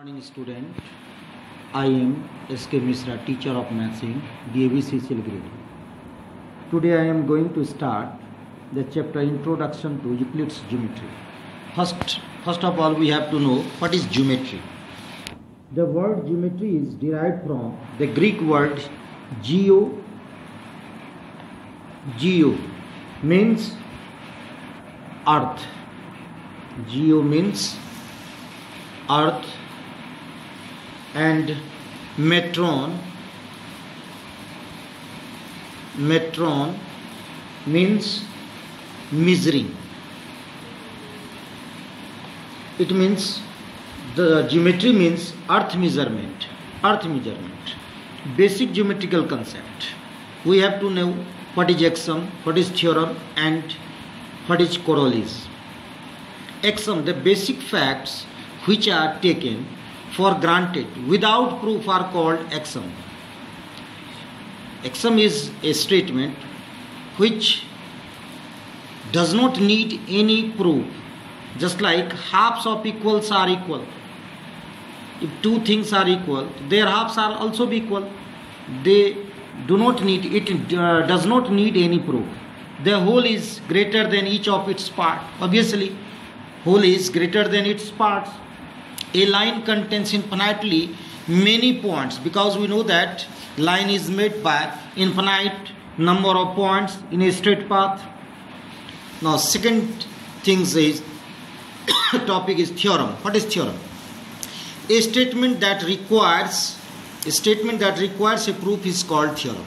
Morning student, I am S.K. Misra, teacher of maths in DAV grade. Today I am going to start the chapter Introduction to Euclid's Geometry. First of all, we have to know what is geometry. The word geometry is derived from the Greek word geo means earth. Geo means earth, and metron means measuring. It means the geometry means earth measurement. Basic geometrical concept. We have to know what is axiom, what is theorem, and what is corollaries. Axiom, the basic facts which are taken for granted without proof are called axiom. Axiom is a statement which does not need any proof, just like halves of equals are equal. If two things are equal, their halves are also be equal. They do not need it does not need any proof. The whole is greater than each of its parts. Obviously, whole is greater than its parts. A line contains infinitely many points because we know that line is made by infinite number of points in a straight path. Now, second thing is topic is theorem. What is theorem? A statement that requires a proof is called theorem.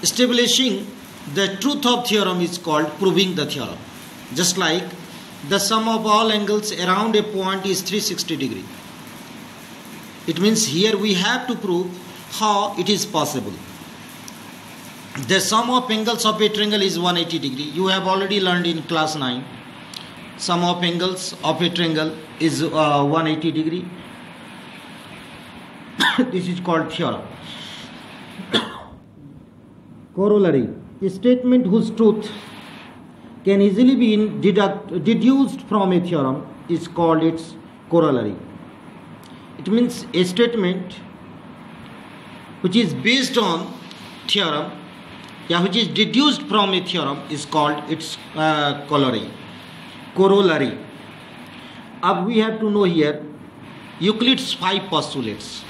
Establishing the truth of theorem is called proving the theorem. Just like the sum of all angles around a point is 360 degree. It means here we have to prove how it is possible. The sum of angles of a triangle is 180 degree. You have already learned in class 9. Sum of angles of a triangle is 180 degree. This is called theorem. Corollary. A statement whose truth can easily be deduced from a theorem is called its corollary. It means a statement which is based on theorem, which is deduced from a theorem is called its corollary. Now we have to know here Euclid's 5 postulates.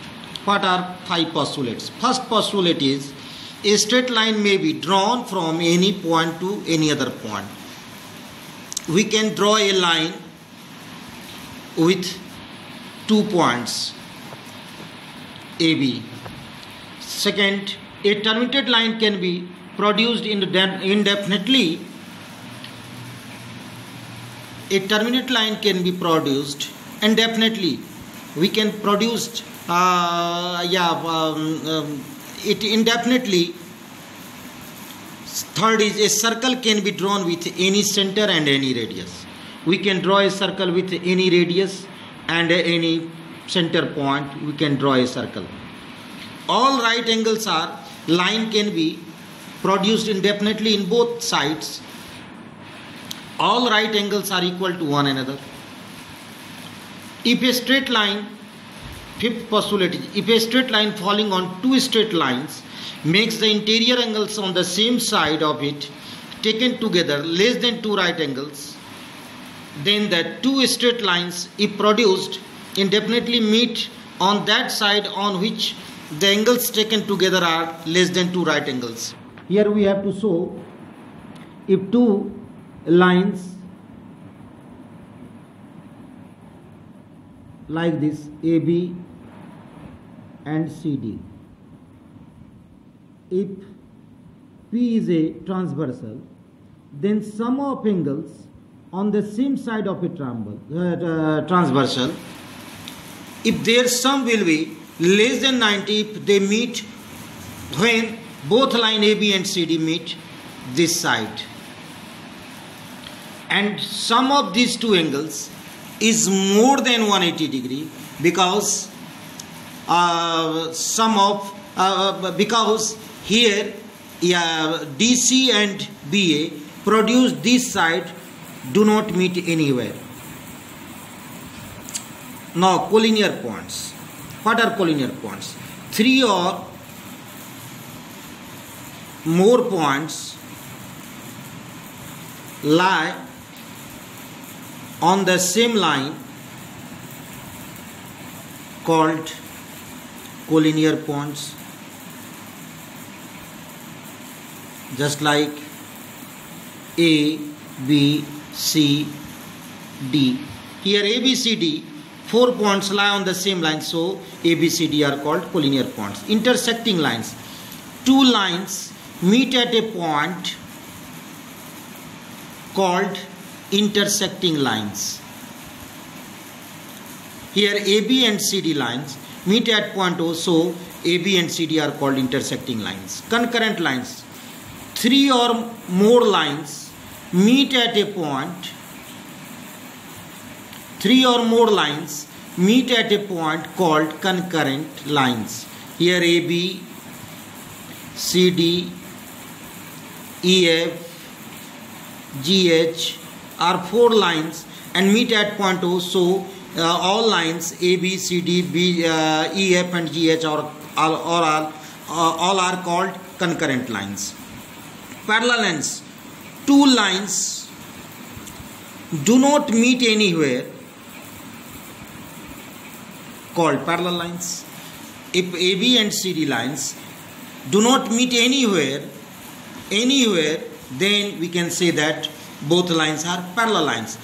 What are 5 postulates? First postulate is a straight line may be drawn from any point to any other point. We can draw a line with 2 points AB. Second, a terminated line can be produced indefinitely. A terminate line can be produced indefinitely. We can produce it indefinitely. Third is a circle can be drawn with any center and any radius. We can draw a circle with any radius and any center point. We can draw a circle. All right angles are line can be produced indefinitely in both sides. All right angles are equal to one another. If a straight line, fifth postulate, if a straight line falling on 2 straight lines makes the interior angles on the same side of it taken together less than 2 right angles, then the 2 straight lines, if produced indefinitely, meet on that side on which the angles taken together are less than 2 right angles. Here we have to show if 2 lines like this AB and CD, if P is a transversal, then sum of angles on the same side of a transversal, if their sum will be less than 90 if they meet when both line AB and CD meet this side, and sum of these 2 angles is more than 180 degree because because here DC and BA produce this side do not meet anywhere. Now collinear points. What are collinear points? 3 or more points lie on the same line called collinear points. Just like A, B, C, D. Here A, B, C, D, 4 points lie on the same line, so A, B, C, D are called collinear points. Intersecting lines. 2 lines meet at a point called intersecting lines. Here AB and CD lines meet at point O, so AB and CD are called intersecting lines. Concurrent lines. 3 or more lines meet at a point. 3 or more lines meet at a point called concurrent lines. Here AB, CD, EF, GH are 4 lines and meet at point O, so all lines A, B, C, D, EF and GH all are called concurrent lines. Parallel lines. 2 lines do not meet anywhere, called parallel lines. If AB and CD lines do not meet anywhere, then we can say that both lines are parallel lines.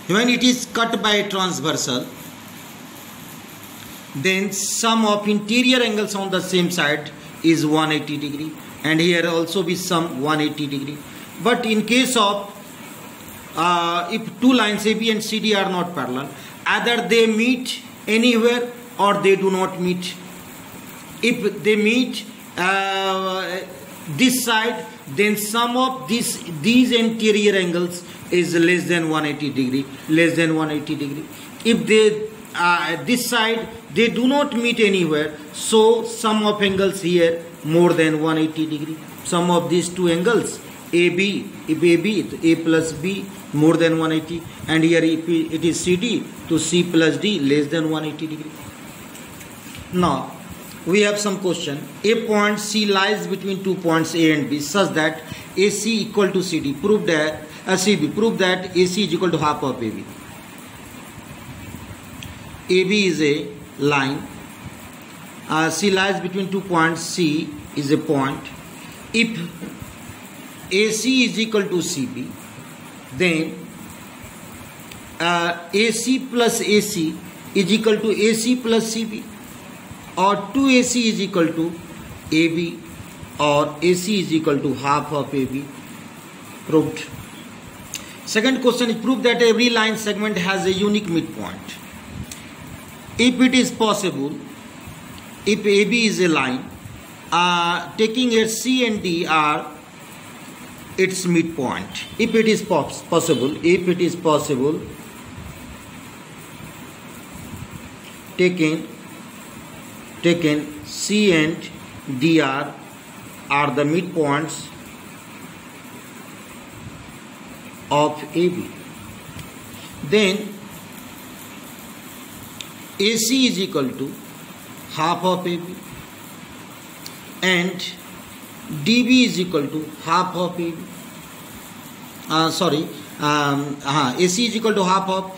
When it is cut by a transversal, then sum of interior angles on the same side is 180 degree, and here also be sum 180 degree. But in case of if 2 lines AB and CD are not parallel, either they meet anywhere or they do not meet. If they meet this side, then sum of these interior angles is less than 180 degree, less than 180 degree. If they this side they do not meet anywhere, so sum of angles here more than 180 degree. Sum of these 2 angles, AB, if AB, A plus B more than 180, and here if it is CD, to C plus D less than 180 degree. Now we have some question. A point C lies between 2 points A and B such that AC equal to CD. Prove that CB. Prove that AC is equal to half of AB. AB is a line. C lies between 2 points. C is a point. If AC is equal to CB, then AC plus AC is equal to AC plus CB, or 2AC is equal to AB, or AC is equal to half of AB. Proved. Second question is prove that every line segment has a unique midpoint. If it is possible, if AB is a line, taking its C and D are its midpoint. If it is possible, taken C and D are the midpoints of AB, then AC is equal to half of AB and DB is equal to half of AB. AC is equal to half of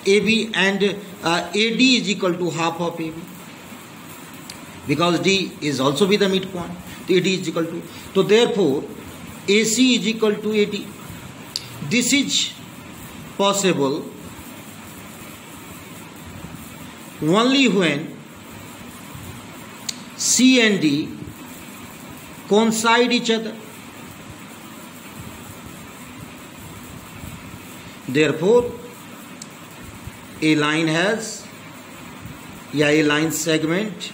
AB, and AD is equal to half of AB, because D is also be the midpoint. AD is equal to, so therefore AC is equal to AD. This is possible only when C and D coincide each other. Therefore, a line has, a line segment,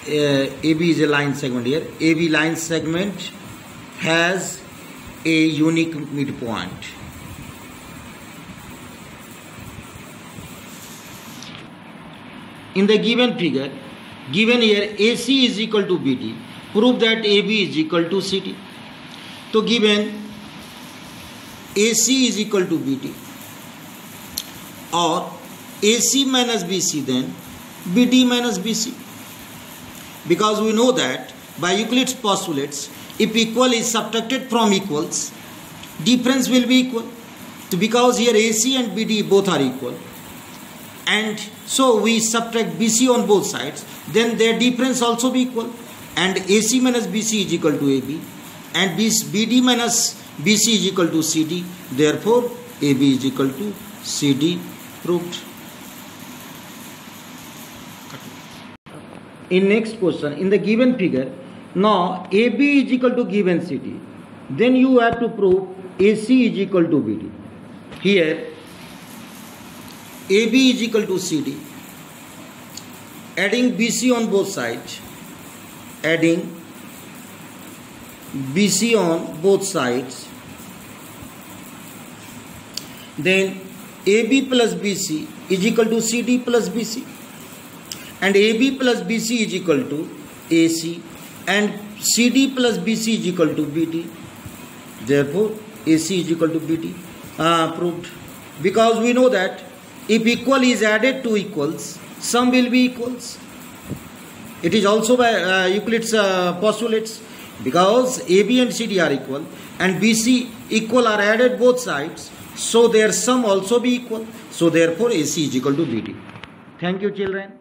AB is a line segment here, AB line segment has a unique midpoint. In the given figure, given here AC is equal to BD, prove that AB is equal to CD. So given AC is equal to BD, or AC minus BC, then BD minus BC. Because we know that by Euclid's postulates, if equal is subtracted from equals, difference will be equal. So because here AC and BD both are equal, and so we subtract BC on both sides, then their difference also be equal, and AC minus BC is equal to AB, and BD minus BC is equal to CD. Therefore AB is equal to CD. Proved. In next question, in the given figure, now AB is equal to given CD, then you have to prove AC is equal to BD. Here AB is equal to CD, adding BC on both sides, adding BC on both sides, then AB plus BC is equal to CD plus BC, and AB plus BC is equal to AC, and CD plus BC is equal to BD. Therefore AC is equal to BD. Proved. Because we know that if equal is added to equals, sum will be equals. It is also by Euclid's postulates. Because AB and CD are equal and BC equal are added both sides, so their sum also be equal. So therefore AC is equal to BD. Thank you, children.